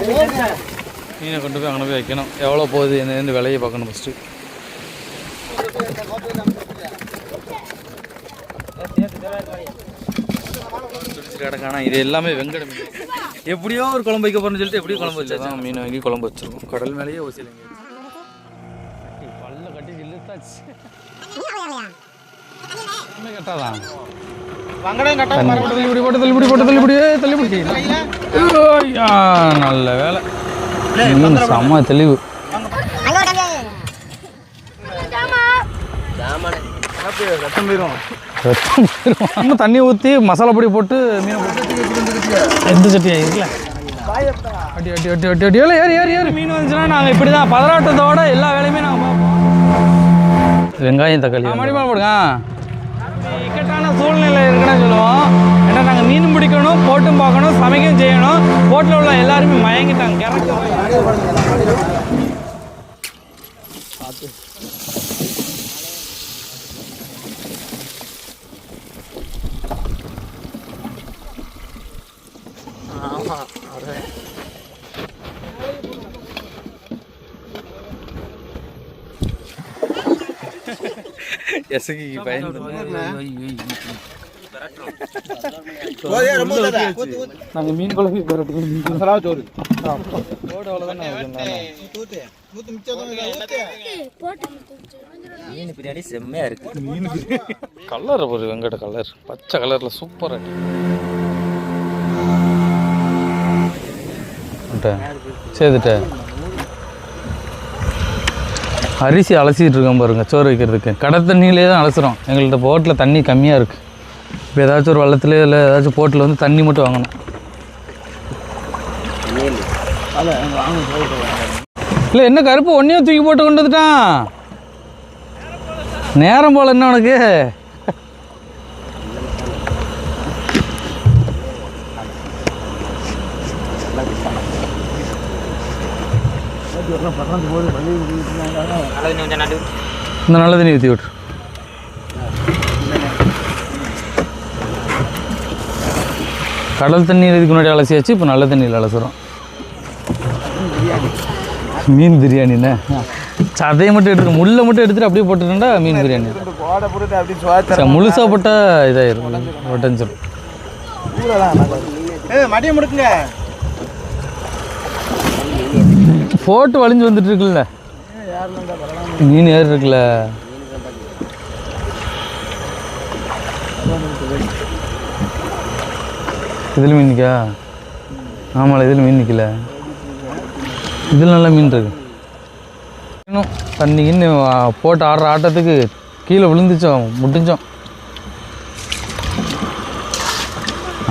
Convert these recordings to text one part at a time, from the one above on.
மீனை கொண்டு போய் அங்கே போய் வைக்கணும். எவ்வளோ போகுது என்ன விலையை பார்க்கணும் ஃபஸ்ட்டு. கிடக்கானா இது எல்லாமே வெங்கட மீன். எப்படியோ ஒரு குழம்பு வைக்க போகிறேன்னு சொல்லிட்டு எப்படியும் குழம்பு வச்சா தான் மீன் வாங்கி குழம்பு வச்சிருக்கோம். கடல் மேலேயே ஓசிலைங்க பல்ல கட்டி இழுத்தாச்சு. கட்டாதான் நல்ல வேலை செம்ம தெளிவு. நம்ம தண்ணி ஊற்றி மசாலா பொடி போட்டு மீனை போட்டு எந்த சட்டி ஆகிருக்குல்ல அடி அடி அடி அடி அடி ஏறி ஏறி ஏறி மீன் வந்துச்சுன்னா நாங்கள் இப்படி தான் பதறாட்டத்தோட எல்லா வேலையுமே நாங்கள் பார்ப்போம். வெங்காயம் தக்காளி மடிமா போடுங்க. இக்கட்டான சூழ்நிலை இருக்குன்னு சொல்லுவோம். ஏன்னா நாங்கள் மீன் பிடிக்கணும், போட்டும் பார்க்கணும், சமைக்கவும் செய்யணும். போட்டில் உள்ள எல்லாருமே மயங்கிட்டாங்க. பார்த்து ஆமாம் எசகி பயந்து நாங்கள் மீன் குழம்பு மீன் பிரியாணி செம்மையா இருக்கு. மீன் கலர் ஒரு வெங்கட கலர் பச்சை கலர்ல சூப்பரா சேர்த்துட்டேன். அரிசி அலசிட்டு இருக்கோம் பாருங்க சோறு வைக்கிறதுக்கு. கடை தண்ணியிலே தான் அலசுகிறோம். எங்கள்கிட்ட போட்டில் தண்ணி கம்மியாக இருக்குது. இப்போ ஏதாச்சும் ஒரு வெள்ளத்துல இல்லை ஏதாச்சும் போட்டில் வந்து தண்ணி மட்டும் வாங்கணும். இல்லை என்ன கருப்பு ஒன்றையும் தூக்கி போட்டு கொண்டு வந்துட்டான். நேரம் போல் என்ன உனக்கு? இந்த நல்ல தண்ணி ஊற்றி விட்டு கடல் தண்ணீர் இதுக்கு முன்னாடி அலசியாச்சு. இப்போ நல்ல தண்ணியில் அலசுகிறோம். மீன் பிரியாணிண்ணே சதையை மட்டும் எடுத்துட்டு முள்ளை மட்டும் எடுத்துகிட்டு அப்படியே போட்டுட்டா மீன் பிரியாணி. முழுசாக போட்டால் இதாகிடும் ஒட்டஞ்சிடும். போட்டு வலிஞ்சு வந்துட்டு இருக்குல்ல மீன் ஏறி இருக்குல்ல. இதில் மீன் நிற்கா? ஆமாம் இதில் மீன் நிற்கல. இதில் நல்லா மீன் இருக்கு. இன்னும் தண்ணி இன்னும் போட்டு ஆடுற ஆட்டத்துக்கு கீழே விழுந்துச்சோம் முடிஞ்சோம்.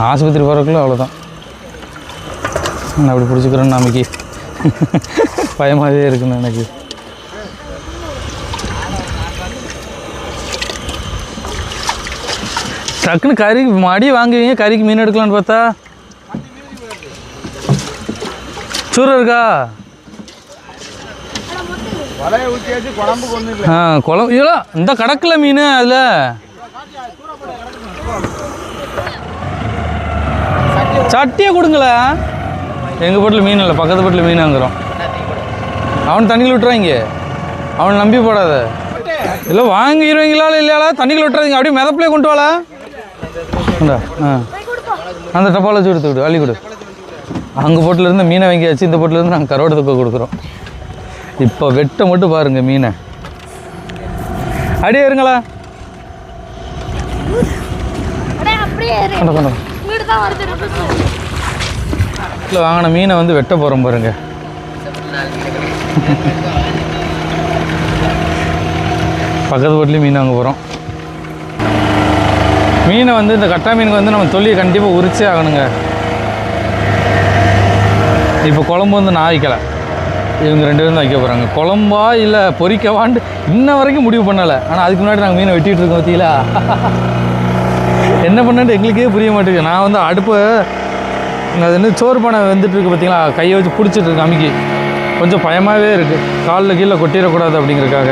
ஆஸ்பத்திரி போகிறக்குள்ள அவ்வளோதான். நான் அப்படி பிடிச்சிக்கிறேன்னு நாளைக்கு பயமாகவே இருக்குன்னு எனக்கு. டக்குன்னு கறிக்கு மடி வாங்குவீங்க, கறிக்கு மீன் எடுக்கலான்னு பார்த்தா சூறு இருக்கா? குழம்பு இதோ இந்த கடக்கில் மீன் அதில் சட்டியை கொடுங்களே. எங்கள் போட்டில் மீன் இல்லை, பக்கத்து போட்டில் மீன் வாங்குறோம். அவன் தண்ணியில் விட்டுறாங்க. அவன் நம்பி போடாத. இல்லை வாங்கிடுவீங்களா இல்லையாளா? தண்ணியில் விட்டுறாதீங்க. அப்படியே மிதப்பிலே கொண்டு வாளா. அந்த டப்பாவில் வச்சு எடுத்து விடு, அள்ளி கொடு. அங்கே போட்டிலேருந்து மீனை வாங்கியாச்சு. இந்த போட்டிலேருந்து நாங்கள் கருவாடு தொக்கை கொடுக்குறோம். இப்போ வெட்ட மட்டும் பாருங்கள் மீனை. அடியே இருங்களா. இல்லை வாங்கின மீனை வந்து வெட்ட போகிறோம் பாருங்க. பக்கத்து வீட்லேயும் மீன் வாங்க போகிறோம். மீனை வந்து இந்த கட்டா மீனுக்கு வந்து நம்ம தொல்லியை கண்டிப்பாக உரிச்சே ஆகணுங்க. இப்போ குழம்பு வந்து நான் வைக்கலை, இவங்க 2 பேரும் தான் வைக்க போகிறாங்க. குழம்பா இல்லை பொரிக்கவான்ட்டு இன்ன வரைக்கும் முடிவு பண்ணலை. ஆனால் அதுக்கு முன்னாடி நாங்கள் மீனை வெட்டிகிட்டு இருக்கோம். பார்த்தீங்களா என்ன பண்ணேன்ட்டு எங்களுக்கே புரிய மாட்டேங்குது. நான் வந்து அடுப்பு அது வந்து சோறு பானை வெந்துட்டுருக்கு பார்த்தீங்களா, கையை வச்சு பிடிச்சிட்ருக்கு அமுக்கி. கொஞ்சம் பயமாகவே இருக்குது, காலில் கீழே கொட்டிடக்கூடாது அப்படிங்கிறதுக்காக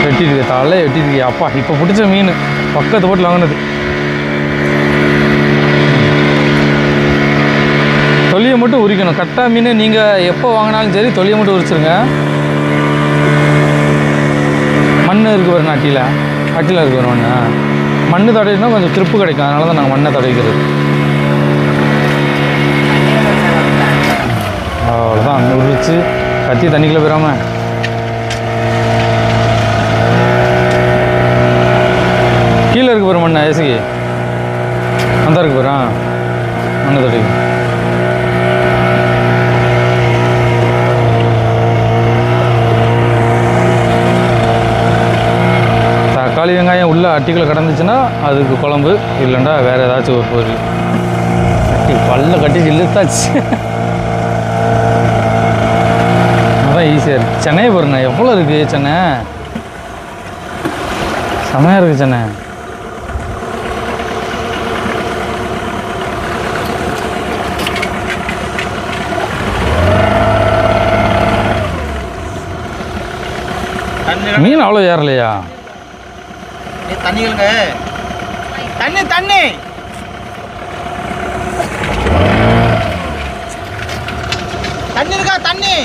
வெட்டிருக்கு. தாளில் வெட்டிருக்கு. அப்பா இப்போ பிடிச்ச மீன் பக்கத்து போட்டில் வாங்கினது. தொலியை மட்டும் உரிக்கணும். கட்டா மீன் நீங்கள் எப்போ வாங்கினாலும் சரி தொலியை மட்டும் உரிச்சிருங்க. மண் இருக்குது பாருங்க அட்டியில் இருக்குது ஒரு மண் தடவினா கொஞ்சம் திருப்பு கிடைக்கும். அதனால தான் நாங்கள் மண்ணை தடவிக்கிறது. அவ்வளோதான். அங்கே உரிச்சு கத்தி தண்ணிக்குள்ளே போயிடாமல் கீழே இருக்கு பாரு மண்ணை ஏசிக்கு அந்த இருக்கு பாரு மண்ணை தடவிக்கும். தக்காளி வெங்காயம் உள்ள அட்டிக்குள்ளே கிடந்துச்சுன்னா அதுக்கு குழம்பு, இல்லைண்டா வேறு ஏதாச்சும் ஒரு பொருள். அட்டி பல்ல கட்டி இழுத்தாச்சு. அதான் ஈஸியாக இருக்குது. சென்னையை பாருங்க எவ்வளோ இருக்குது. சென்னை செமையாக இருக்குது. சென்னை மீன் அவ்வளோ ஏறலையா? தண்ணிகளுங்க தண்ணி தண்ணி தண்ணி இருக்கா? தண்ணி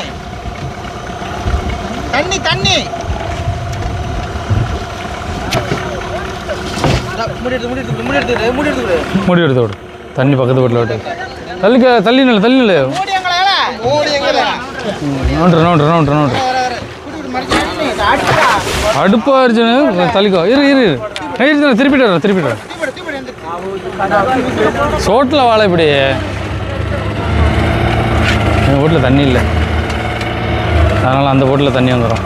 தண்ணி தண்ணி முடி எடுத்து விடு. தண்ணி பக்கத்து வீட்டில் விட்டு தள்ளி நில நோண்டு அடுப்பா இருந்துச்சுன்னு தள்ளிக்கோ. இரு திருப்பிட்டு சோட்டில் வாழை இப்படி. எங்கள் வீட்டில் தண்ணி இல்லை, அதனால் அந்த போட்டில் தண்ணி வந்துடும்.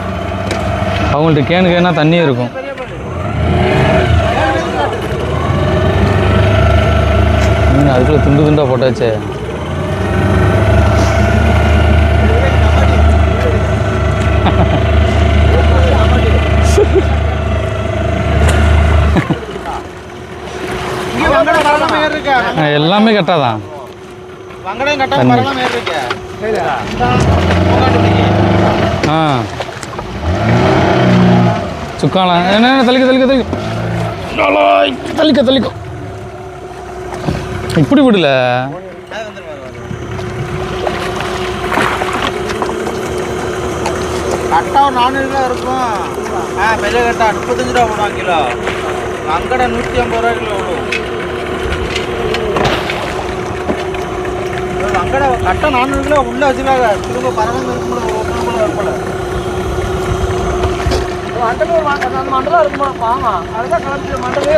அவங்கள்ட்ட கேனா தண்ணியும் இருக்கும். அதுக்குள்ளே துண்டு துண்டாக போட்டாச்சே. எல்லாமே கட்டாதான். சுக்காலாம் என்ன தள்ளிக்கோ இப்படி விடல. கட்டா ஒரு 400 ரூபா இருக்கும். பெரிய கட்டா 35 ரூபா போடுவாங்க கிலோ. அங்கடை 150 ரூபா கிலோ விடும். அங்கடை கட்டா 400 கிலோ உள்ள வச்சுருக்காங்க. திரும்ப பரவாயில்ல இருக்கும்போது மண்டலம் இருக்குமா பாங்க. அதுதான் கிளம்பிச்சு மண்டலே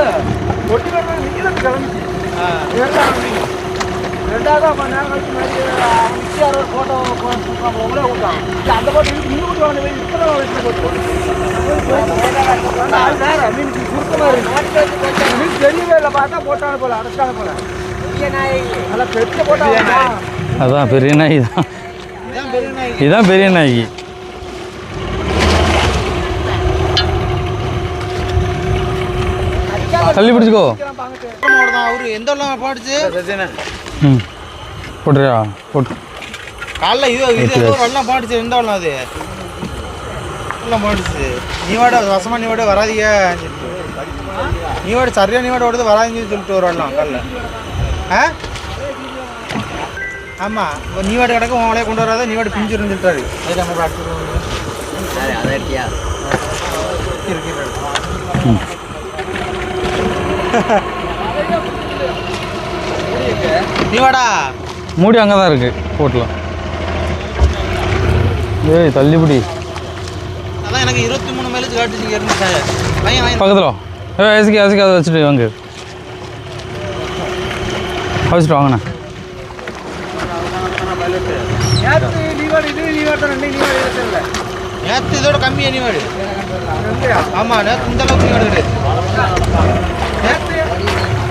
ஒட்டி கிளம்பி கிளம்பிச்சு. ரெண்டாவது மணி நேரம் கழிச்சு 60 ஃபோட்டோ உங்களே கொடுத்தான். அந்த போட்டு இன்னும் வாங்க மீன் சுருக்கமாக இருக்கு. மீன் தெரியவே இல்லை. பார்த்தா போட்டாங்க போல அடைச்சாங்க போல. நல்லா பெரிய போட்டாங்க. அதான் பெரிய நாய் தான். இதுதான் பெரிய நாய்க்கு. தள்ளி பிடிச்சிக்கோ. அவரு எந்த பாடுச்சு போட்டுறியா? போட்டு காலைல இது எல்லாம் பாடுச்சு. எந்த அது எல்லாம் பாடுச்சு. நீ வாட வசமா நீ வாட வராதிய நீ வாட சரியா நீ வாட ஓடுது வராதின்னு சொல்லிட்டு வரலாம் காலைல. ஆமாம் நீ வாட கிடக்க உங்களே கொண்டு வராத. நீ வாட பிஞ்சு இருந்துட்டாரு. நீ வாடா மூடி அங்கே தான் இருக்கு போட்டலாம். ஏய் தள்ளிபடி. அதான் எனக்கு 23 மைலேஜ் காட்டுச்சு. இங்கே பக்கத்தில் ஏசிக்கு அதை வச்சுட்டு வாங்க. வச்சுட்டு வாங்கண்ணா. நேற்று இதோட கம்மியா நீ வாடு. ஆமாம் நேற்று இந்த அளவுக்கு நீ வாடு.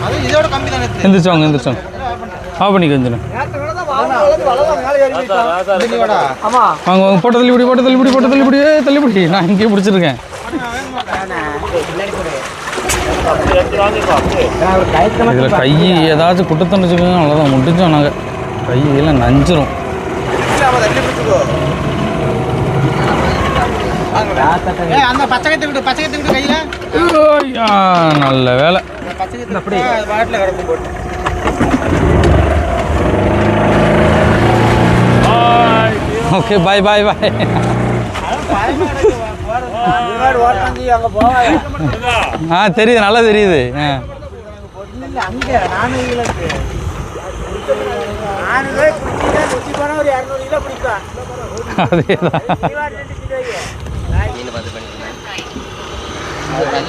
அது இதோட கம்மி தான். எந்திரிச்சோங்க ஆஃப் பண்ணி கொஞ்சம் வாங்க போட்ட தள்ளிபடி. நான் இங்கேயே பிடிச்சிருக்கேன். இதில் கை ஏதாச்சும் குட்டத்தன்னு வச்சுக்கோங்க. அவ்வளோதான் முடிஞ்சோம். நாங்கள் கையெல்லாம் நஞ்சிரும். நல்ல வேலை. ஓகே பாய் பாய் பாய். தெரியுது, நல்லா தெரியுது. அதேதான்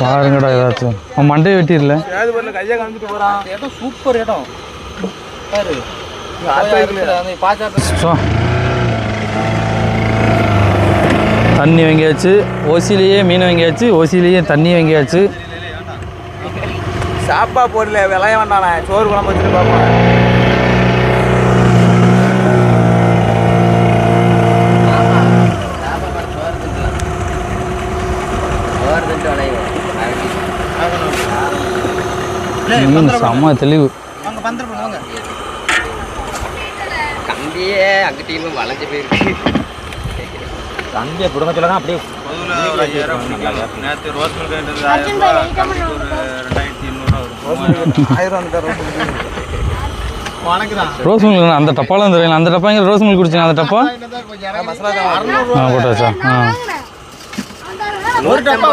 பாருங்கடா, ஏதாச்சும் மண்டையை வெட்டிடல. சூப்பர் இடம். தண்ணி வாங்கியாச்சு, ஓசிலேயே மீன் வாங்கியாச்சு, ஓசிலேயே தண்ணி வாங்கியாச்சு. சாப்பா போடல, விளைய வேண்டாண்ணே, சோறு குழம்பு வச்சுட்டு பார்ப்போம். மீன் செம்ம தெளிவு. கம்பியே அங்கிட்டையும் வளைஞ்சு போயிருக்கு. கம்பியை பிடுங்க சொல்ல தான் அப்படியே. நேற்று ரோஸ் மில்க் 2200 ரோஸ் மில்க் அந்த டப்பாலாம் தெரியல. அந்த டப்பா ரோஸ் மில்க் குடிச்சிங்க. அந்த டப்பா போட்டாச்சா? ஒரு டப்பா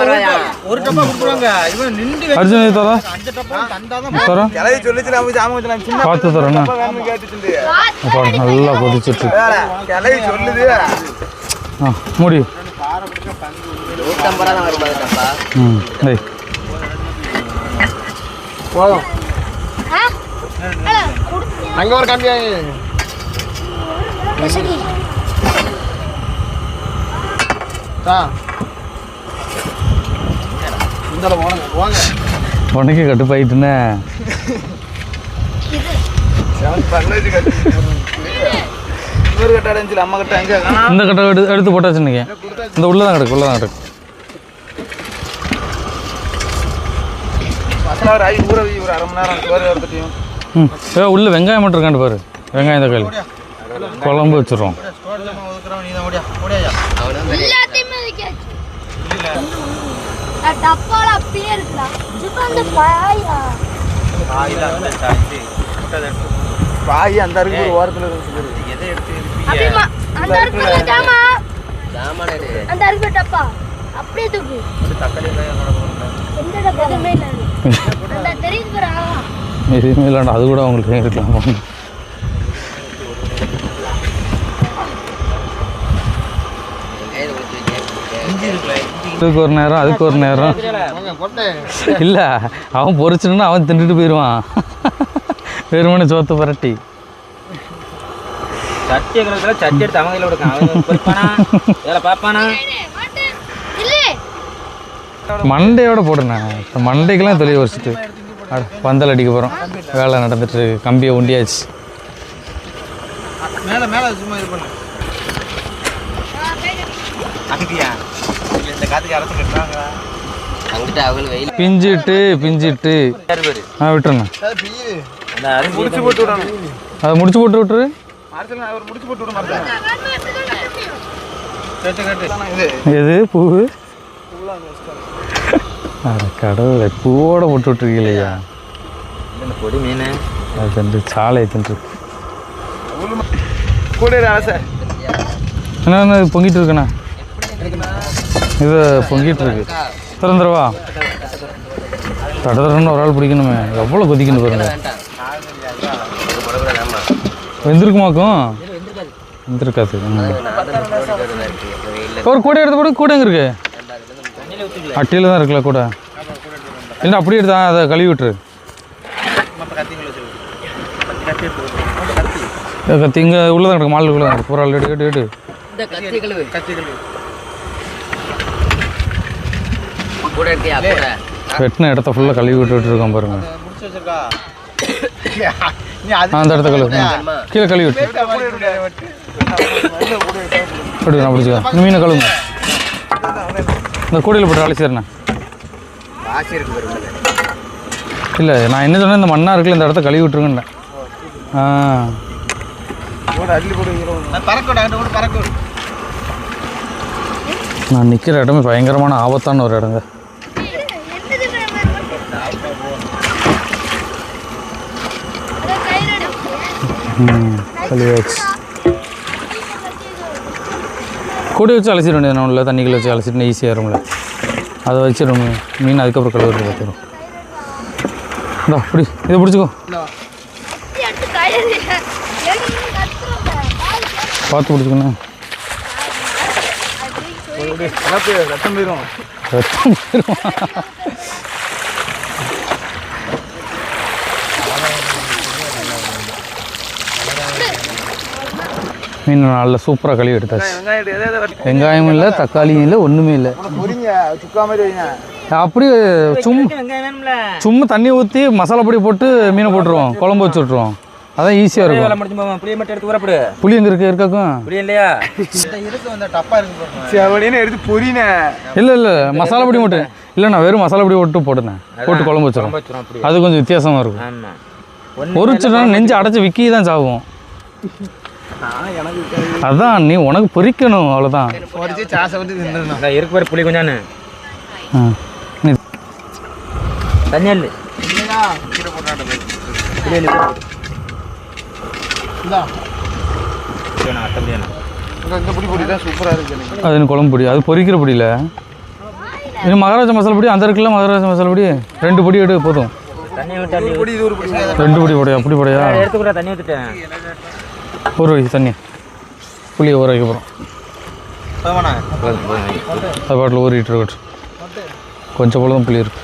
கொடுக்குறாங்க. இவன் நின்று அர்ஜுன் இது தரோம் தரோம் பார்த்து தரோண்ணா. நல்லா கொதிச்சுட்டு மூடி. போதும். அங்க ஒரு கம்பி உனக்கு கட்டுப்பாயிட்டுண்ணே. இந்த கட்டை எடுத்து போட்டாச்சு. நீங்கள் இந்த உள்ளதான் கிடக்கு, உள்ளதான் கிடக்கு. உள்ள வெங்காயம் மட்டும் இருக்காண்டு பாரு. வெங்காயம் தக்காளி குழம்பு வச்சிடறோம். பாய் அந்த ஒரு ஓரத்தில் எதுவுமே இல்லைண்டா, அது கூட அவங்களுக்கு இருக்கலாம். இதுக்கு ஒரு நேரம், அதுக்கு ஒரு நேரம் இல்லை. அவன் பொறிச்சுன்னா அவன் தின்னுட்டு போயிடுவான். வெறுமனே சோத்து பரட்டி சட்டி சட்டி எடுத்து அவங்க பார்ப்பானா. மண்டையோட போடுண்ணே. மண்டைக்கெல்லாம் தொழில் வச்சுட்டு பந்தல் அடிக்க போகிறோம். வேலை நடந்துட்டு இருக்கு. கம்பியை உண்டியாச்சு. மேலே மேலே சும்மா இது பண்ணு. இந்த காத்துக்கு அரசு கட்டுறாங்க. பிஞ்சிட்டு பிஞ்சிட்டு விட்டுருண்ணே. முடிச்சு போட்டு விடணும். அதை முடிச்சு போட்டு விட்டுரு. முடிச்சு போட்டு விட எது பூ? அட கடவுளை, பூவோட போட்டு விட்டுருக்கீங்களா? பொடி மீன் அது தின்று சாலையை தின்று கூட ஆசை. என்ன இது பொங்கிட்டு இருக்குண்ணா? இது பொங்கிட்டு இருக்கு. திறந்துருவா. தடதடன்னு ஒரு ஆள் பிடிக்கணுமே. எவ்வளோ கொதிக்கணும் பாருங்க. வெந்திருக்குமாக்கும்? வெந்திருக்காது. ஒரு கூடை எடுத்து போட்டு. கூட எங்கே இருக்கு? அட்டியில் தான் இருக்குல்ல கூட. இல்லை அப்படியே எடுத்தா அதை கழுவி விட்டுரு. கத்தி இங்கே உள்ளதான் கிடக்கு. மாலுக்குள்ளே தான் கிடக்கு. ஒரு ஆள் எடு எடு. வெட்டின இடத்த ஃபுல்லாக கழுவி விட்டுட்டு இருக்கோம் பாருங்க. அந்த இடத்த கழுவு. கீழே கழுவி விட்டு நான் பிடிச்சிக்கிறேன். இந்த மீனை கழுவுங்க. இந்த கூடையில் போட்டு அழைச்சிடுறேண்ணே. இல்லை நான் என்ன சொன்னேன், இந்த மண்ணாக இருக்குல்ல, இந்த இடத்த கழுவி விட்டுருங்கண்ணே. நான் நிற்கிற இடமே பயங்கரமான ஆபத்தான ஒரு இடங்க. கழுவியாச்சு. கூடி வச்சு அலசிட வேண்டியது நான் உள்ள தண்ணிக்குள்ள வச்சு அலசிட்டு ஈஸியாக இருக்கும்ல அதை வச்சிடும் மீன் அதுக்கப்புறம் கழுவுறது பார்த்துரும். இந்தா இப்படி இதை பிடிச்சிக்கோ, பார்த்து பிடிச்சிக்கணும். ரத்தம் போயிடும். மீன் நல்லா சூப்பராக கழுவி எடுத்தாச்சு. வெங்காயம் இல்லை, தக்காளியும் இல்லை, ஒன்றுமே இல்லை. அப்படியே சும்மா தண்ணி ஊற்றி மசாலா பொடி போட்டு மீனை போட்டுருவோம், குழம்பு வச்சு விட்ருவோம். அதான் ஈஸியாக இருக்கும். புளியை மட்டும் எடுத்து வரப்படு. புளி எங்கே இருக்கு இருக்காக்கும்? புளி இல்லையா? டப்பா இருக்கு எடுத்து பொரினே. இல்லை மசாலா பொடி மட்டும் இல்லை, நான் வெறும் மசாலா பொடி போட்டு போட்டுனேன், போட்டு குழம்பு வச்சிடும். அது கொஞ்சம் வித்தியாசமாக இருக்கும். பொரிச்சுட்டா நெஞ்சு அடைச்சி விக்கி தான் சாகும். அதான் நீ உனக்கு பொரிக்கணும், அவ்வளோதான். இருக்கு பாரு புளி கொஞ்சம் தண்ணி அது குழம்பு பொடி, அது பொரிக்கிற பொடியில். இது மகாராஜா மசாலா பொடி அந்த இருக்குல்ல, மகாராஜா மசாலா பொடி 2 பொடி எடு போதும். 2 பொடி போடையா? அப்படி போடையா? தண்ணி ஊற்றிட்டேன். ஊற வை தண்ணி, புளியை ஊற வைக்க போகிறோம். அது பாட்டில் ஊறிட்டு இருக்கட்டும். கொஞ்சம் போல தான் புளி இருக்கு.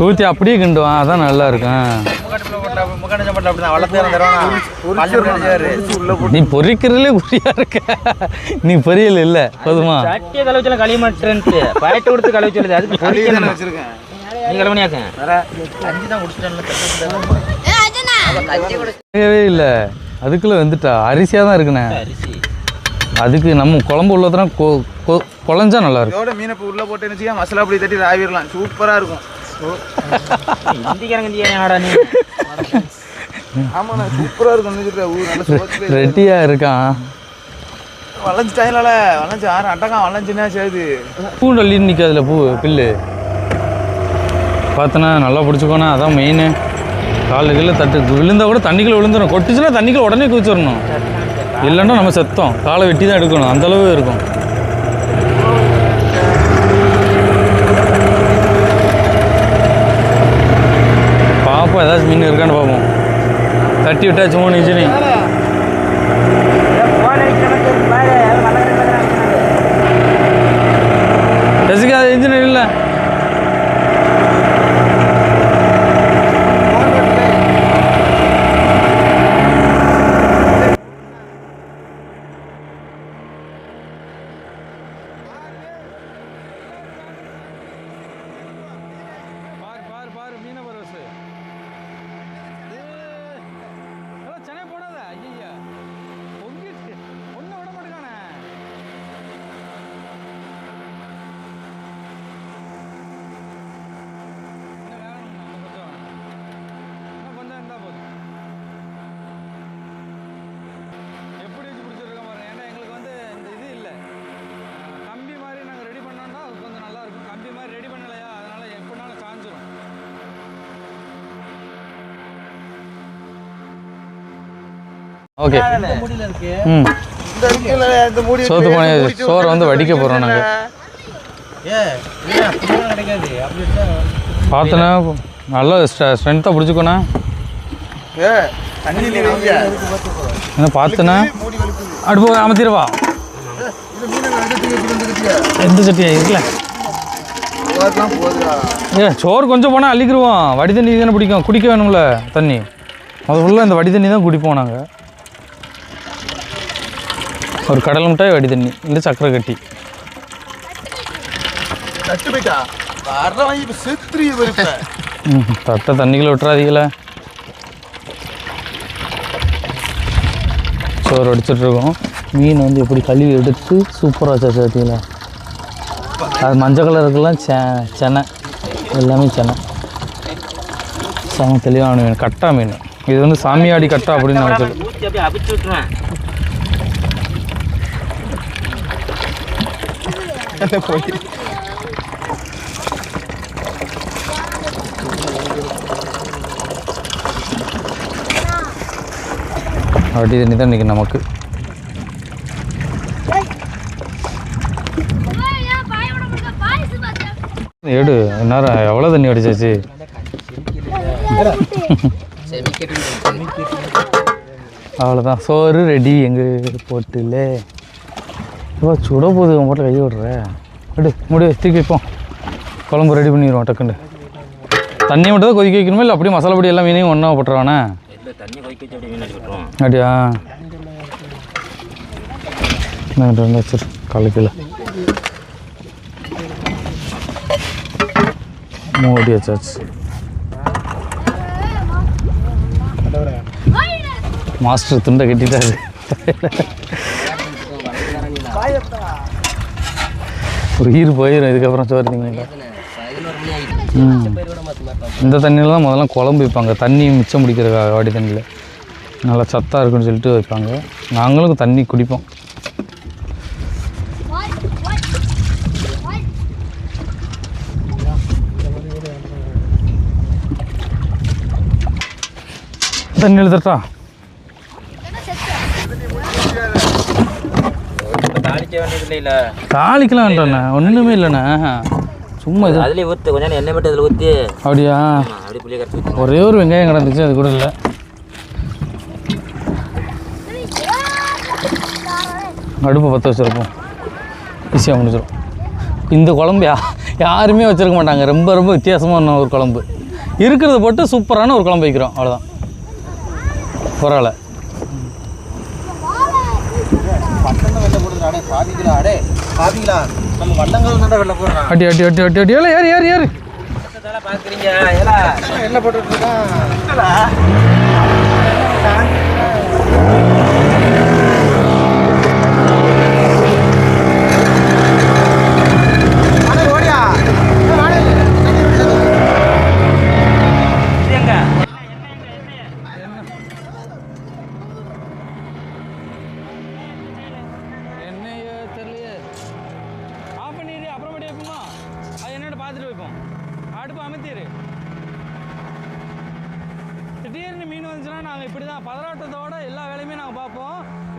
ஊற்றி அப்படியே கிண்டுவான், அதான் நல்லா இருக்கும். நீ பொரிக்கிறதுலே குறியா இருக்க, நீ பொரியல் இல்லை போதுமா? இல்லை அதுக்குள்ள வந்துட்டா அரிசியாக தான் இருக்குண்ணே. அதுக்கு நம்ம குழம்பு உள்ளதுனா குழஞ்சா நல்லா இருக்கும். மீனை உள்ள போட்டு மசாலா பொடி தட்டி ஆவிடலாம், சூப்பராக இருக்கும். ஆமாண்ணா சூப்பராக இருக்கும். ரெட்டியாக இருக்கான். வளைஞ்சு டைம்ல வளைஞ்சு 6 அட்டக்கான் வளைஞ்சுன்னா சேது பூண்டு அள்ளின்னு நிற்காதுல பூ பில்லு பார்த்தனா நல்லா பிடிச்சிக்கோண்ணா. அதான் மெயின். காலுக்குள்ள தட்டு விழுந்தா கூட தண்ணிக்குள்ள விழுந்துடும். கொட்டுச்சுன்னா தண்ணிக்குள்ள உடனே குதிச்சிடணும், இல்லைன்னா நம்ம செத்தோம். காலை வெட்டி தான் எடுக்கணும், அந்தளவு இருக்கும். பார்ப்போம் ஏதாச்சும் மீன் இருக்கான்னு பார்ப்போம். தட்டி விட்டாச்சு 3 இன்ச்சு. ரசிக்காத இன்ஜினியர் இல்லை. ஓகே சோத்து பானை சோறு வந்து வடிக்க போகிறோம் நாங்கள். பார்த்தோன்னா நல்லா ஸ்ட்ரென்த்தாக பிடிச்சிக்கோண்ணா. என்ன பார்த்தோன்னா அடுப்பு அமர்த்திடுவா. எந்த சட்டியா இருக்குல்ல? சோறு கொஞ்சம் போனால் அள்ளிக்கிடுவோம். வடி தண்ணி தானே பிடிக்கும், குடிக்க வேணும்ல தண்ணி. ஃபுல்லாக இந்த வடி தண்ணி தான் குடிப்போம் நாங்கள். ஒரு கடல் மிட்டாய் வடி தண்ணி இல்லை சக்கரை கட்டி. தட்டை தண்ணிக்குள்ள விட்டுறாதீங்களா? சோறு வடிச்சிட்ருக்கோம். மீன் வந்து எப்படி கழுவி எடுத்து சூப்பராக வச்சா பார்த்தீங்களா? அது மஞ்சள் கலருக்கெல்லாம் செனை, எல்லாமே செனை. செம தெளிவான மீன், கட்டா மீன். இது வந்து சாமியாடி கட்டா அப்படின்னு நான் வச்சுருக்கேன். வட்டி தண்ணி தான் இன்றைக்கி நமக்கு. எடு நேரம் எவ்வளோ தண்ணி அடிச்சாச்சு. அவ்வளோதான், சோறு ரெடி எங்கள் போட்டுல. இப்போ சுட போகுது மட்டும் கையை விடுற. எடு முடி தூக்கி வைப்போம், குழம்பு ரெடி பண்ணிடுவோம் டக்குன்னு. தண்ணியை மட்டும் தான் கொதிக்க வைக்கணுமா இல்லை அப்படியே மசாலா பொடி எல்லாம் மீனையும் ஒன்றா போட்டுருவானே? அப்படியா? வச்சிரு 1/4 கிலோ மூடி வச்சாச்சு. மாஸ்டர் துண்டை கட்டிட்டாரு. ஒரு ஈர் போயிடும் இதுக்கப்புறம் சோறு திங்க. இந்த தண்ணியில் தான் முதல்ல குழம்பு வைப்பாங்க, தண்ணி மிச்சம் பிடிக்கிறதுக்காக. வாடி தண்ணியில் நல்லா சத்தாக இருக்குன்னு சொல்லிட்டு வைப்பாங்க. நாங்களும் தண்ணி குடிப்போம். தண்ணி எழுதுட்டா தாளிக்கலாம் வேண்டாண்ணா, ஒன்றுமே இல்லைண்ணா, சும்மா இது அதுலேயே ஊற்று கொஞ்சம் எண்ணெய் மட்டும் அதில் ஊற்றி. அப்படியா? அப்படி புளியை கரைச்சி ஒரே ஒரு வெங்காயம் கிடந்துச்சு, அது கூட இல்லை. அடுப்பை பற்ற வச்சுருப்போம், ஈஸியாக முடிச்சிடும். இந்த குழம்பு யாருமே வச்சுருக்க மாட்டாங்க. ரொம்ப ரொம்ப வித்தியாசமான ஒரு குழம்பு. இருக்கிறத போட்டு சூப்பரான ஒரு குழம்பு வைக்கிறோம், அவ்வளோதான். பரவாயில்ல. அடி அடி அடி அடி அடி ஏழை ஏறு ஏறு ஏறு பார்க்குறீங்க. என்ன போட்டுருக்கோம்? திடீர்னு மீன் வந்துச்சுன்னா நாங்கள் இப்படி தான் பதறாட்டத்தோட எல்லா வேலையுமே நாங்கள் பார்ப்போம்.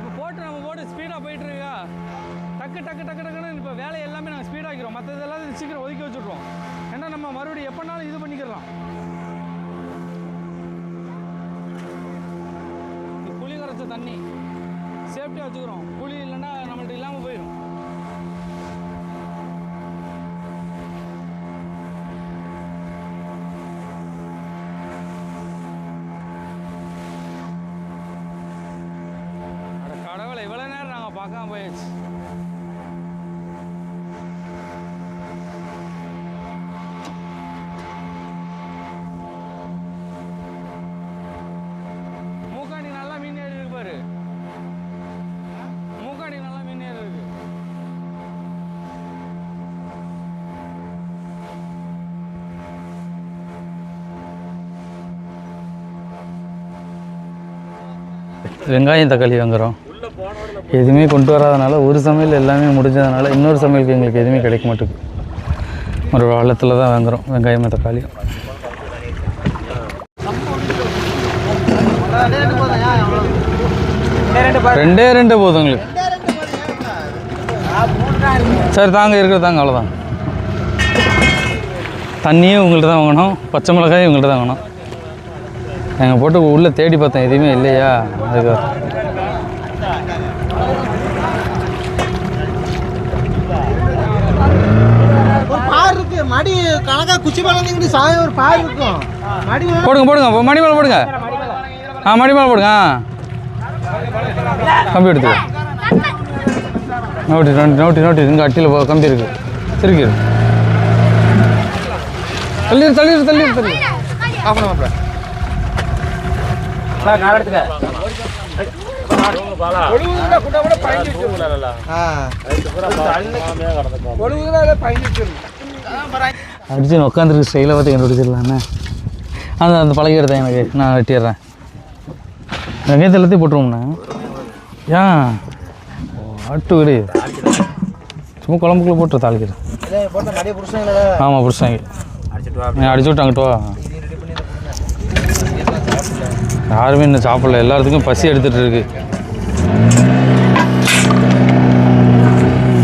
இப்போ நம்ம போட்டு ஸ்பீடாக போயிட்டு இருக்கா, டக்கு டக்கு டக்கு டக்குன்னு இப்போ வேலையை எல்லாமே நாங்கள் ஸ்பீடாக்கிறோம். மற்றது எல்லாத்தையும் சீக்கிரம் ஒதுக்கி வச்சுட்றோம். ஏன்னா நம்ம மறுபடியும் எப்போனாலும் இது பண்ணிக்கலாம். புளி கரைச்ச தண்ணி சேஃப்டியாக வச்சுக்கிறோம். புளி இல்லைன்னா நம்மள்ட்ட இல்லாமல் போயிடும். இவ்வளோ நேரம் நாங்கள் பார்க்காம போயாச்சு. மூக்காண்டி நல்லா மீன் ஏறி இருக்கு பாரு, மூக்காண்டி நல்லா மீன் ஏறி இருக்கு. வெங்காயம் தக்காளி வாங்குறோம். எதுவுமே கொண்டு வராதனால ஒரு சமையல் எல்லாமே முடிஞ்சதுனால இன்னொரு சமையலுக்கு எங்களுக்கு எதுவுமே கிடைக்க மாட்டேங்குது. ஒரு வெள்ளத்தில் தான் வாங்குகிறோம் வெங்காயம் தக்காளி. ரெண்டே போதும் எங்களுக்கு. சரி தாங்க, இருக்கிறது தாங்க, அவ்வளோதான். தண்ணியும் உங்கள்கிட்ட தான் வாங்கணும், பச்சை மிளகாயும் உங்கள்கிட்ட தான் வாங்கணும். நாங்கள் போட்டு உள்ளே தேடி பார்த்தேன், எதுவுமே இல்லையா. அதுக்கு மடி கணக்கா குச்சி பழம் சாயம் ஒரு பார் இருக்கும். மடி போடுங்க மணி மேலே போடுங்க. மணி மேலே போடுங்க. கம்பி எடுத்துக்க. நோட்டி இங்கே அட்டியில் கம்பி இருக்கு. திருக்கி தள்ளி அடிச்சு உட்காந்துருக்கு ஸ்டைலை பார்த்து கண்டுபிடிச்சிடலாண்ணே. அந்த பழகி எடுத்தேன் எனக்கு, நான் வெட்டிடுறேன். வெங்காயத்தை எல்லாத்தையும் போட்டுருவோம்ண்ணா. ஏன் ஆட்டு வீடு சும்மா குழம்புக்குள்ளே போட்டு தாளிக்கிறேன். போட்டு நிறைய புருஷங்கள ஆமாம் பிடிச்சாங்க. அடிச்சுட்டு வா. அடிச்சு விட்டு அங்கிட்டு வா. யாருமே இன்னும் சாப்பிடல, எல்லாத்துக்கும் பசி எடுத்துகிட்டு இருக்கு.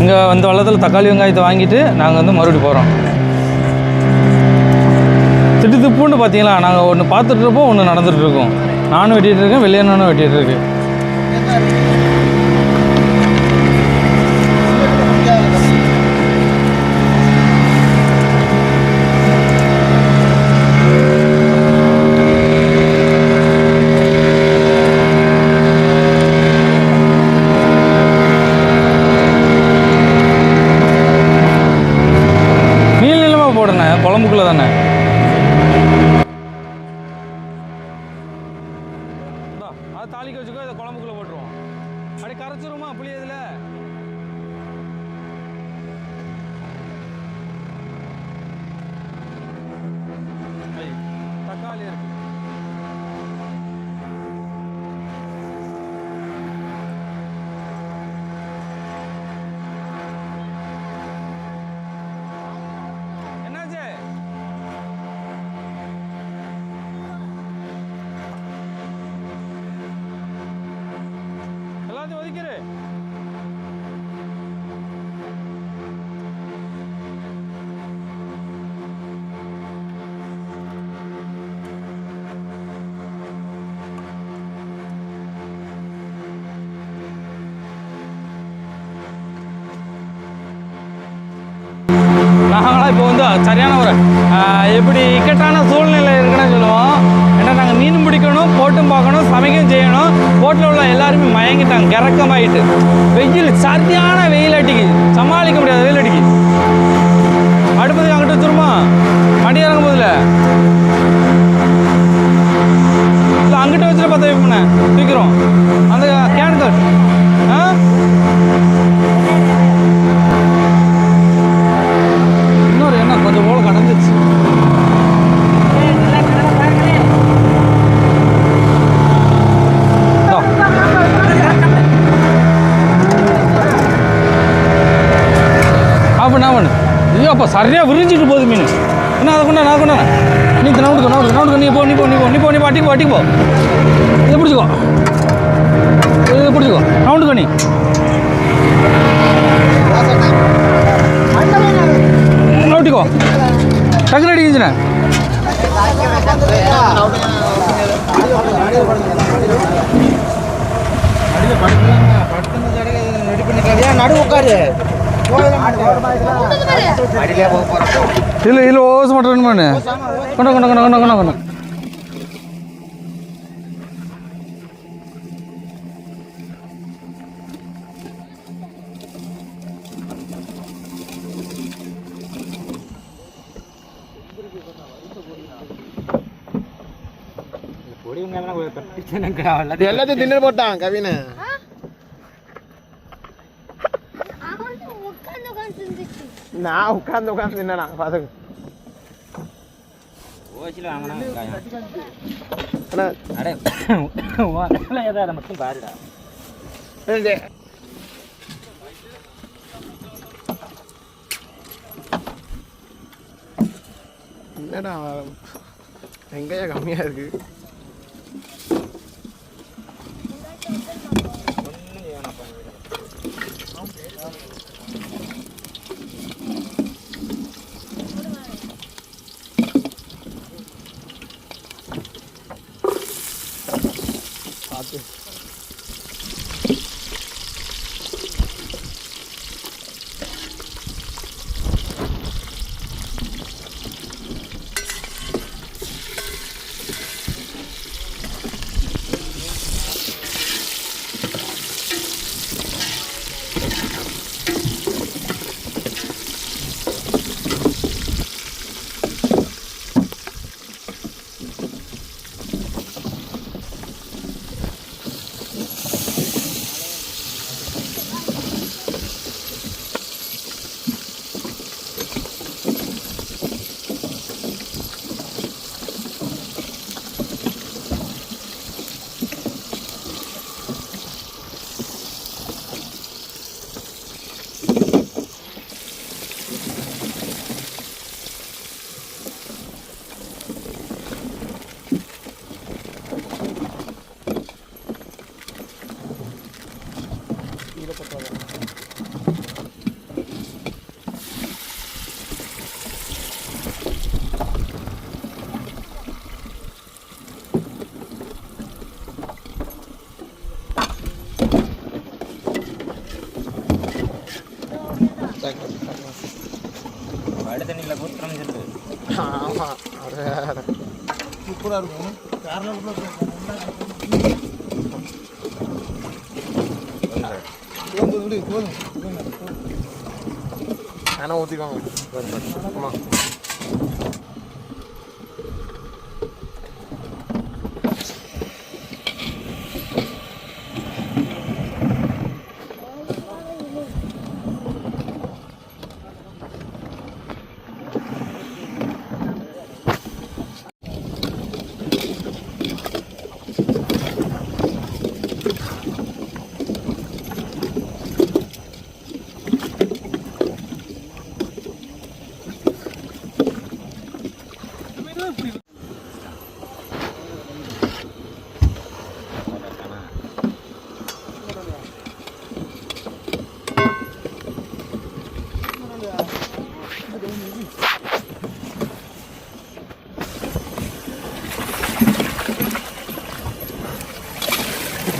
இங்கே வந்து வள்ளத்தில் தக்காளி வெங்காயத்தை வாங்கிட்டு நாங்கள் வந்து மறுபடியும் போகிறோம். திட்டுப்புன்னு பார்த்தீங்களா, நாங்கள் ஒன்று பார்த்துட்டு இருப்போம், ஒன்று நடந்துகிட்டு இருக்கோம். நானும் வெட்டிகிட்டு இருக்கேன், வெளியேனும் வெட்டிகிட்டு இருக்கு. குழம்புக்குள்ள தானே அதை தாளிக்க வச்சுக்கோ. இதை குழம்புக்குள்ள போட்டுருவோம். அப்படியே கரைச்சிருமா புளி இதில். தக்காளி இருக்கு. நாங்களாம் இப்போ வந்து சரியான ஒரு எப்படி இக்கட்டான சூழ்நிலை இருக்குன்னு சொல்லுவோம். ஏன்னா நாங்கள் மீன் பிடிக்கணும், போட்டும் பார்க்கணும், சமைக்கவும் செய்யணும். போட்டில் உள்ள எல்லாருமே மயங்கிட்டாங்க, கிறக்கமாயிட்டு. வெயில் சரியான வெயில் அடிக்குது, சமாளிக்க முடியாது வெயில் அடிக்குது. அடுப்பதுக்கு அங்கிட்ட வச்சுருமா, மடி இறங்கும் போதில் இல்லை அங்கிட்ட வச்சுட்டு பார்த்து வைப்போண்ணே தூக்கிறோம் அந்த கேன் கட். இன்னொரு என்ன கொஞ்சம் போல கடந்துச்சு. அப்போ ஐயோ அப்போ சரியாக விரிஞ்சிட்டு போகுது மீன். என்ன அதை கொண்டா நான் கொண்டா நீ நவுடுக்கோ நீ போ அட்டிக்கு போ. இதை பிடிச்சிக்கோ நவுண்டுக்கோ நீ. நவுட்டிக்கோ டக்குனு அடிக்குச்சுண்ணே. நடு உட்காரு இல்லை இல்லை ஓச மாட்டேன் கொண்ட எல்லாத்தையும் தின்னு போட்டான் கவினை. நான் உட்காந்து தின்னா பாத்துக்க. மட்டும் பாருடா. என்னடா வெங்காயம் கம்மியா இருக்கு. வட தண்ணியில் ஊற்றுறோம்னு சொல்லு. ஆமாம் அது சூப்பராக இருக்கும். காரணம் போதும் ஆனால் ஊற்றிக்கோங்க. ஆமாம்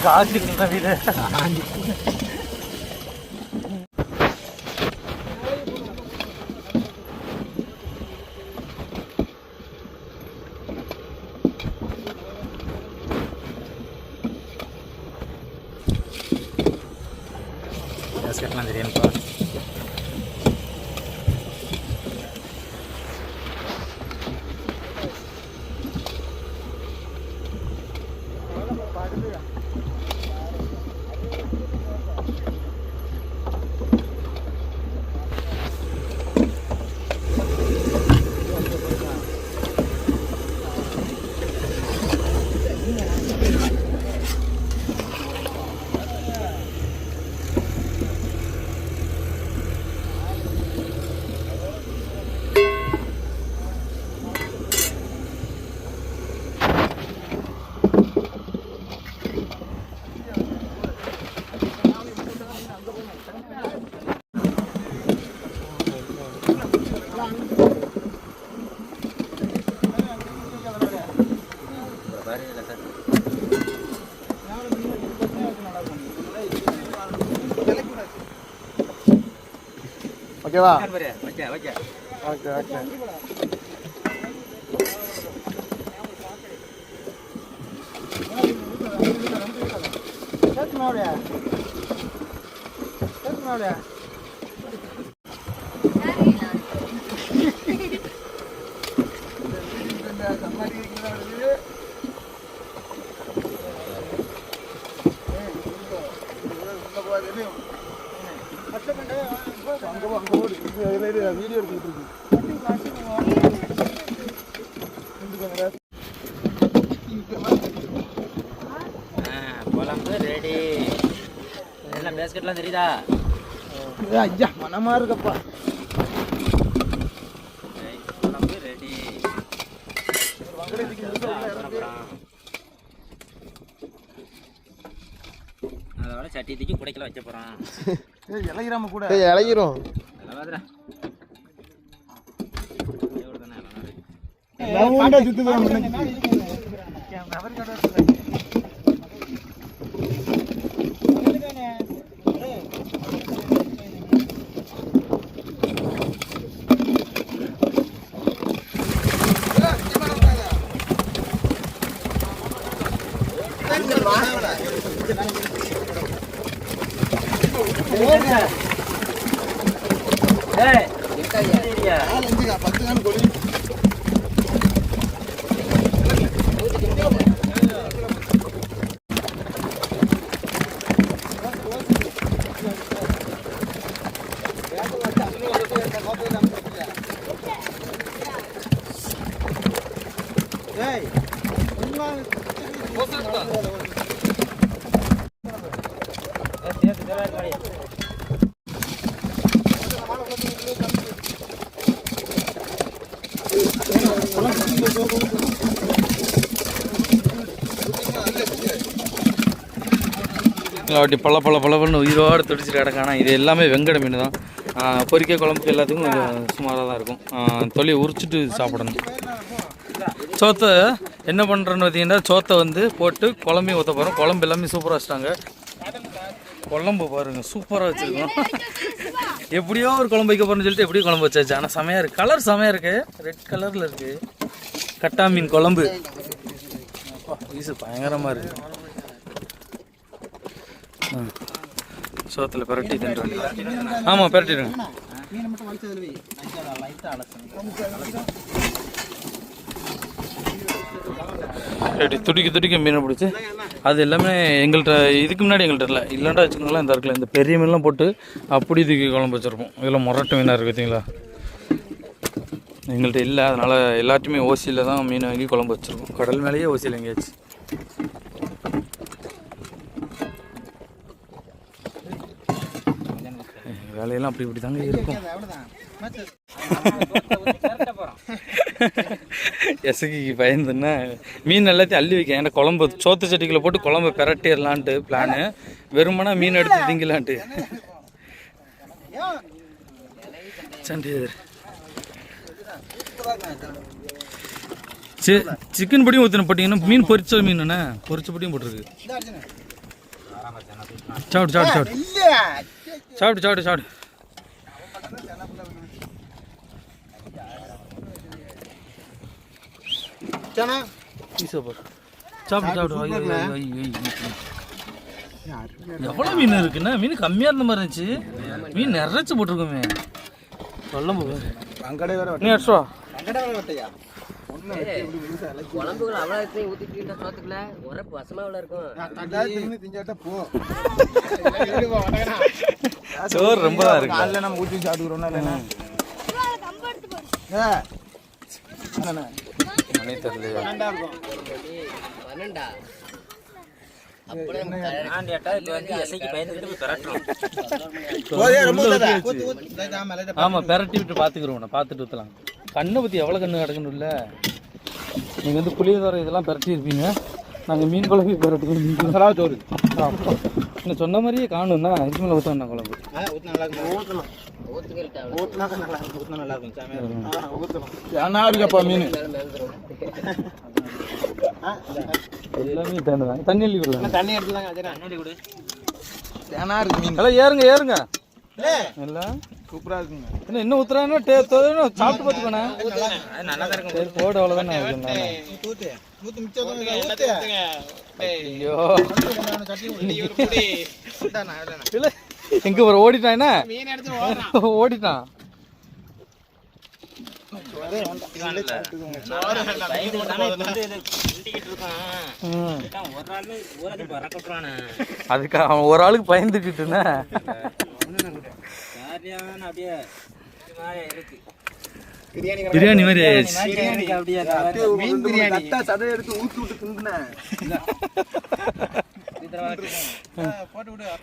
காசிக்கிற வீடு பேஸ்கெட்லாம் தெரியும்ப்பா. ஓகேவா? Okay okay okay okay. Video எடுத்துக்கிட்டு இருக்கு. குழம்பு ரெடி. எல்லாம் பேஸ்கெட்லாம் தெரியுதா? ஐயா மனமா இருக்கப்பா. குழம்பு ரெடி. அதோட சட்டி தூக்கி குடைக்கல வைக்க போகிறோம். இலகிராம கூட இலகிரும். அப்படி பல உயிரோடு துடிச்சிட்டு கிடக்கானா. இது எல்லாமே வெங்கட மீன் தான். பொரிக்க குழம்புக்கு எல்லாத்துக்கும் கொஞ்சம் சுமாராக தான் இருக்கும். தொலியை உரிச்சிட்டு சாப்பிடணும். சோத்தை என்ன பண்ணுறேன்னு பார்த்தீங்கன்னா, சோத்தை வந்து போட்டு குழம்பையும் ஊற்ற போகிறோம். குழம்பு எல்லாமே சூப்பராக வச்சுட்டாங்க. குழம்பு பாருங்கள், சூப்பராக வச்சுருக்கோம். எப்படியோ ஒரு குழம்பு வைக்க போகிறேன்னு சொல்லிட்டு எப்படியோ குழம்பு வச்சாச்சு. ஆனால் செமையாக இருக்குது, கலர் செமையாக இருக்குது, ரெட் கலரில் இருக்குது. கட்டா மீன் குழம்பு பீஸு பயங்கரமாக இருக்குது. சோத்தில் பிரட்டி தின்றாங்க. ஆமாம் பிரட்டிடுங்க. அப்படி துடிக்க மீனை பிடிச்சி அது எல்லாமே எங்கள்கிட்ட இதுக்கு முன்னாடி எங்கள்கிட்ட இல்லைண்டா வச்சுக்கோங்களேன். இந்த இருக்குல்ல இந்த பெரிய மீன்லாம் போட்டு அப்படி தூக்கி குழம்பு வச்சுருப்போம். இதெல்லாம் முரட்டு மீனாக இருக்குது பார்த்தீங்களா, எங்கள்கிட்ட இல்லை. அதனால் எல்லாத்தையுமே ஓசியில் தான் மீன் வாங்கி குழம்பு வச்சுருக்கோம். கடல் மேலேயே ஓசியில் எங்கேயாச்சு. வேலையெல்லாம் அப்படி இப்படி தாங்க இருக்கும். எசகிக்கு பயந்துன்னா மீன் எல்லாத்தையும் அள்ளி வைக்க. ஏன்னா குழம்பு சோத்து சட்டிக்குள்ளே போட்டு குழம்பு பிரட்டிடலான்ட்டு பிளானு. வெறுமனா மீன் எடுத்து திங்கலான்ட்டு சண்டே. சிக்கன் பொடியும் ஊற்றின போட்டிங்கன்னா மீன் பொரிச்ச மீனுண்ணே, பொரிச்ச பொடியும் போட்டிருக்கு. சாப்பிடு சாப்பிடு சாப்பிடு சாப்பிடு சாப்பிடு சாப்பிடு. எவ்வளோ மீன் இருக்குண்ணா? மீன் கம்மியாக இருந்த மாதிரி இருந்துச்சு, மீன் நிறைச்சு போட்டிருக்கோமே. சொல்ல நீ அடிச்சுவா குழம்புகள் அவ்வளோ ஊற்றிட்டு சோத்துக்குள்ள உரப்பு வசமாக அவ்வளோ இருக்கும். சோறு ரொம்ப தான் இருக்கு. காலைல நம்ம ஊற்றி சாப்பிட்டுக்கிறோம்னா இல்லைண்ணா ஆமாம் பெரட்டி விட்டு பார்த்துக்கிறோம். பார்த்துட்டு ஊற்றலாம். கண்ணை பற்றி எவ்வளோ கண்ணு கிடக்கணும் இல்லை. நீங்கள் வந்து புளியோதரை இதெல்லாம் பெரட்டி இருப்பீங்க, நாங்கள் மீன் குழம்பு பெரட்டுக்கணும். சோறு நீங்கள் சொன்ன மாதிரியே காணும்னா இதுக்கு மேலே ஊற்றணும் குழம்பு. மீன் எல்லாமே தேர்ந்தாங்க. தண்ணி அள்ளி விடலாம். தண்ணி எடுத்துதாங்க. எல்லாம் ஏறுங்க ஏறுங்க. இல்லை சூப்பராக இருக்குங்க. இன்னும் இன்னும் ஊற்றுறாங்கன்னா சாப்பிட்டு பார்த்துக்கோண்ணே. சரி போடு, அவ்வளோதானே. ஐயோ இல்லை எங்கே ஒரு ஓடிட்டான், என்ன ஓடிட்டான். அதுக்கு அவன் ஒரு ஆளுக்கு பயந்துக்கிட்டுன்னா பிரியாணி மாதிரி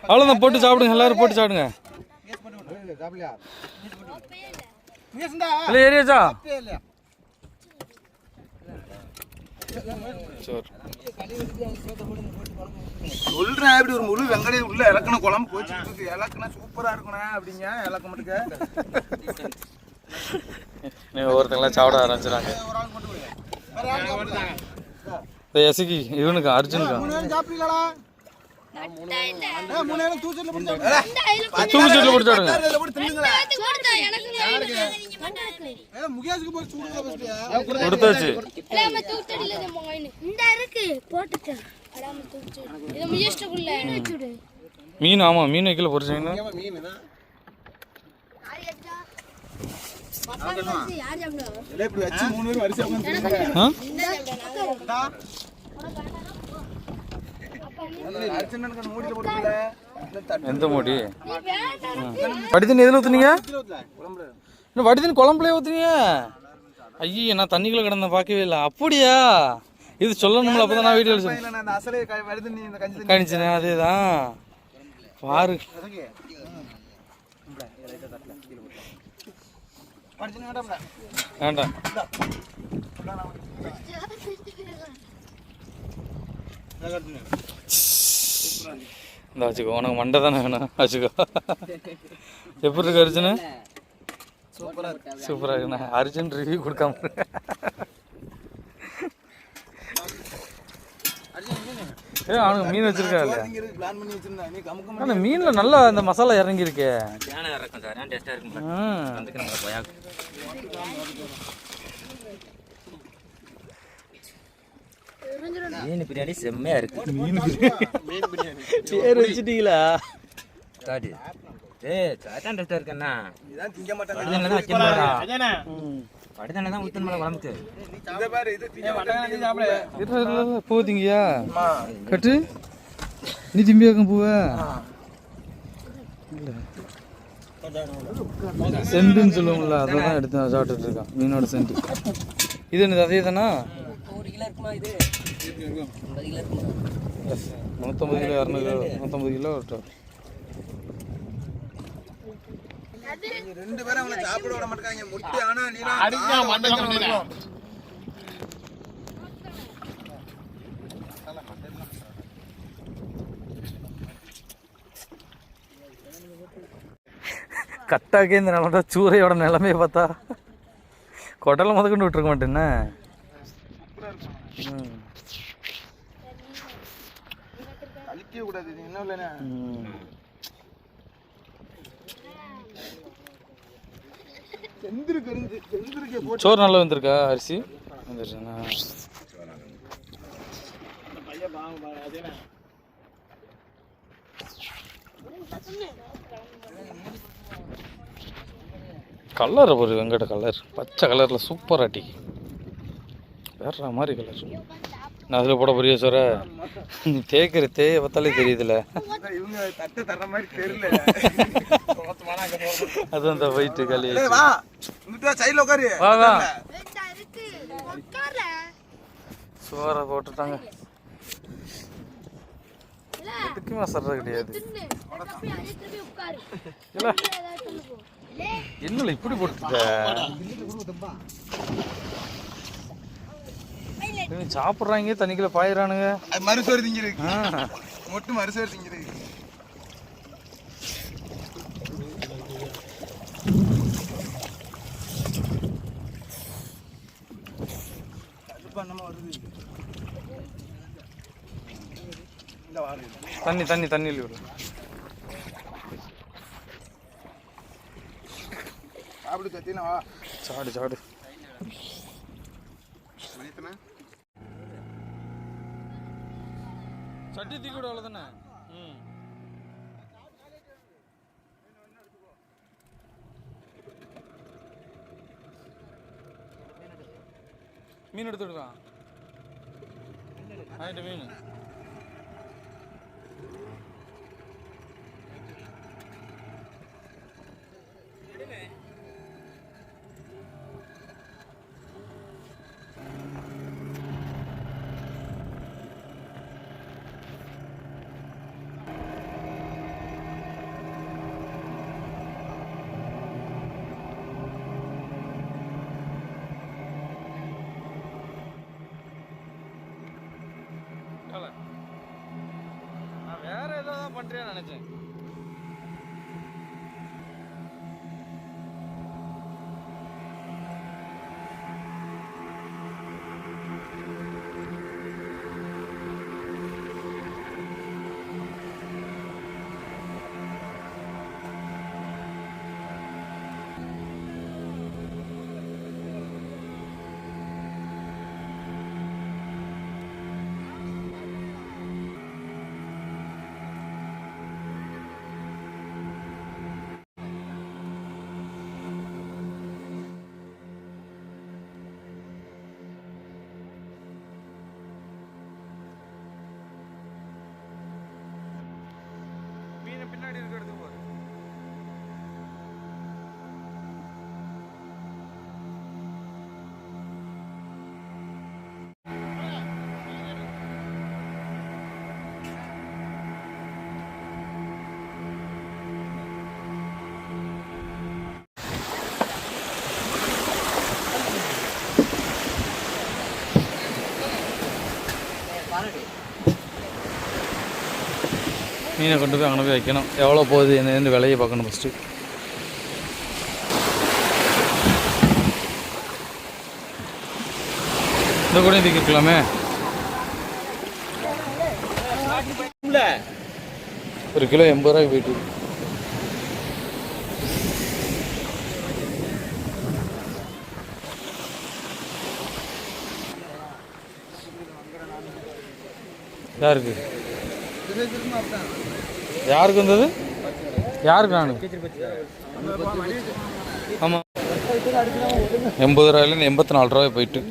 அவ்வளோதான். போட்டு சாப்பிடுங்க, எல்லாரும் போட்டு சாப்பிடுங்க. இல்லை ஏரியாச்சா சொல்றேன். அப்படி ஒரு முழு வெங்காயம் உள்ள இலக்கணும் குழம்பு போச்சு இலக்குனா சூப்பரா இருக்கணும் அப்படிங்க. இலக்க மட்டும் ஒருத்தங்களாம் சாப்பிட ஆரம்பிச்சிடாங்க. எசகி இவனுக்கு அர்ஜுனுக்கா தூச்சட்டில் பிடிச்சாடுங்க. கொடுத்தாச்சு. மீன் ஆமா மீன் வைக்கல பொறிச்சீங்கன்னா எந்த மூடி வடிதண்ணி எதில் ஊற்றுனீங்க? இன்னும் வடிதண்ணி குழம்புலேயே ஊற்றுனீங்க? ஐயா நான் தண்ணிக்குள்ளே கிடந்த பார்க்கவே இல்லை. அப்படியா? இது சொல்லணும்ல, அப்போ தான் நான் வீடியோவில் சொன்னேன். கணிச்சினேன் அதே தான் பாரு. வேண்டாம் இந்த வச்சுக்கோ, உனக்கு மண்டை தானே வேணும் வச்சுக்கோ. எப்படி இருக்கு அர்ஜுன்? சூப்பராக இருக்குண்ணா. அர்ஜுன் ரிவ்யூ கொடுக்காம அவனுக்கு மீன் வச்சிருக்காரு. பிளான் பண்ணி வச்சிருந்தேன் நீ கமுக்க ஆனால் மீனில் நல்லா அந்த மசாலா இறங்கியிருக்கே. சேனல் இருக்கும் சார், ஏன் டேஸ்ட்டாக இருக்கும். வந்துக்கு நம்ம போயா மீன் பிரியாணி செம்மையாக இருக்குது. மீன் பிரியாணி பேர் வச்சுட்டீங்களா? காட்டு சாட்டான் டேஸ்ட்டாக இருக்குண்ணா. இதான் திங்க மாட்டாங்க. படுதனில் தான் வைக்கணும்டா. படுதனில் தான் ஊற்றணும் மேலே குழம்புக்கு. இந்த பாரு இது திங்க மாட்டாங்க. சாப்பிடு. பூ திங்கியா கட்டு நீ திம்பியாக்கும் பூவை செண்டுன்னு சொல்லுவோம்ல, அதை தான் எடுத்து சாப்பிட்டுட்டு இருக்கான். மீனோட செண்டு. இது என்னது? அதே தானா? 1 கிலோ இருக்குமா இது? 50 கிலோ இருக்குமா? 150 கிலோ 200 கிலோ 150 கிலோ. ரெண்டு பேரும் அவனை சாப்பிட விட மாட்டாங்க. முட்டை ஆனா நீ கட்டாக்கே இந்த நிலம சூறையோட நிலைமையை பார்த்தா கொடலை முதற்கொண்டு விட்டுருக்க மாட்டேன்னா. கழிக்க கூடாது. இது என்ன இல்லைண்ணே சோறு நல்லா வந்திருக்கா? அரிசி வந்துருச்சுண்ணா. கலர் ஒரு வெங்கட கலர், பச்சை கலரில் சூப்பர் ஆட்டி வேற மாதிரி கலர். நான் அதில் போட புரிய சோற நீ தேய்க்கிற தேய பார்த்தாலே தெரியுதுல. இவங்க தட்டு தர்ற மாதிரி தெரியல. அது அந்த வயிற்று களி. வா சைடுல உட்காரு. வா வா சோறை போட்டுட்டாங்க. எதுக்குமே சொல்றது கிடையாது. என்னல இப்படி போட்டுட்ட? சாப்பிட்றாங்க தண்ணிக்குள்ள பாயிறானுங்க. மறுசோறு திங்கிறது மொட்டு மறுசோறு திங்கிறது. தண்ணி தண்ணி தண்ணியில் விடு. சாப்பிடு சத்தினா வா. சாடு சாடு. சட்டி தூக்கி விட அவ்வளோதானே. மீன் எடுத்துடுவான். ஆயிட்டு மீன் நான் வேற ஏதோ தான் பண்றேன்னு நினைச்சேன். பின்னாடி இருக்கிறது போது மீனை கொண்டு போய் அங்கே போய் வைக்கணும். எவ்வளோ போகுது என்ன விலையை பார்க்கணும் ஃபஸ்ட்டு. இந்த கூட தூக்கிருக்கலாமே. ஒரு கிலோ 80 ரூபாய்க்கு போயிட்டு இருக்கு. யாருக்கு யாருக்கு வந்தது? யாருக்கு? நான் ஆமாம் 80 ரூபாயிலேருந்து 84 ரூபாய் போயிட்டு.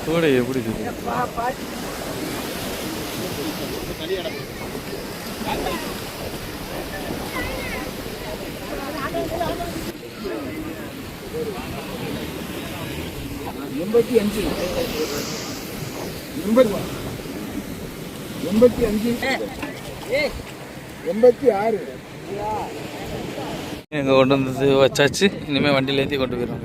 தோடை எப்படி இருக்கு? எங்க கொண்டு வந்து வச்சாச்சு. இனிமேல் வண்டியில் ஏற்றி கொண்டு போயிடும்.